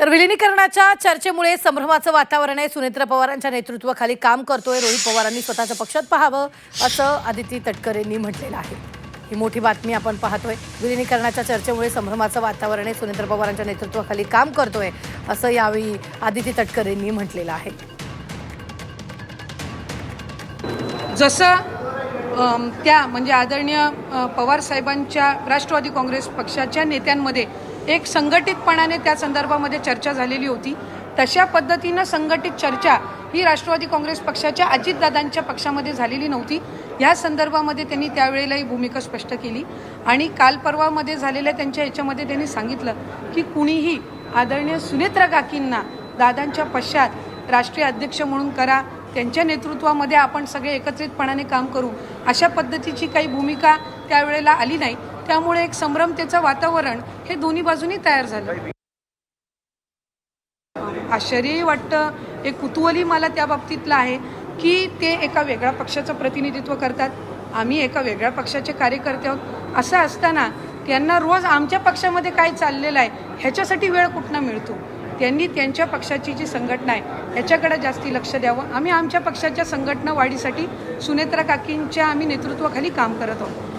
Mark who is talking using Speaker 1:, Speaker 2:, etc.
Speaker 1: तर विलिनीकरणाच्या चर्चेमुळे संभ्रमाचं वातावरण आहे. सुनेत्रा पवारांच्या नेतृत्वाखाली काम करतोय. रोहित पवारांनी स्वतःच्या पक्षात पाहावं असं आदिती तटकरेंनी म्हटलेलं आहे. ही मोठी बातमी आपण पाहतोय. विलिनीकरणाच्या चर्चेमुळे संभ्रमाचं वातावरण आहे. सुनेत्रा पवारांच्या नेतृत्वाखाली काम करतोय असं यावेळी आदिती तटकरेंनी म्हटलेलं आहे.
Speaker 2: जसं त्या म्हणजे आदरणीय पवार साहेबांच्या राष्ट्रवादी काँग्रेस पक्षाच्या नेत्यांमध्ये एक संघटितपणाने त्या संदर्भामध्ये चर्चा झालेली होती, तशा पद्धतीनं संघटित चर्चा ही राष्ट्रवादी काँग्रेस पक्षाच्या अजितदादांच्या पक्षामध्ये झालेली नव्हती. या संदर्भामध्ये त्यांनी त्यावेळेला ही भूमिका स्पष्ट केली आणि काल परवामध्ये झालेल्या त्यांच्या याच्यामध्ये त्यांनी सांगितलं की कुणीही आदरणीय सुनेत्रा काकींना दादांच्या पश्चात राष्ट्रीय अध्यक्ष म्हणून करा, त्यांच्या नेतृत्वामध्ये आपण सगळे एकत्रितपणाने काम करू, अशा पद्धतीची काही भूमिका त्यावेळेला आली नाही. त्यामुळे एक संभ्रमतेचं वातावरण हे दोन्ही बाजूनी तयार झालं. आश्चर्यही वाटतं, एक कुतूहलही मला त्या बाबतीतलं आहे की ते एका वेगळ्या पक्षाचं प्रतिनिधित्व करतात, आम्ही एका वेगळ्या पक्षाचे कार्यकर्ते आहोत. असं असताना त्यांना रोज आमच्या पक्षामध्ये काय चाललेलं आहे ह्याच्यासाठी वेळ कुठनं मिळतो? त्यांनी त्यांच्या पक्षाची जी संघटना आहे ह्याच्याकडे जास्ती लक्ष द्यावं. आम्ही आमच्या पक्षाच्या संघटना वाढीसाठी सुनेत्रा काकींच्या आम्ही नेतृत्वाखाली काम करत आहोत.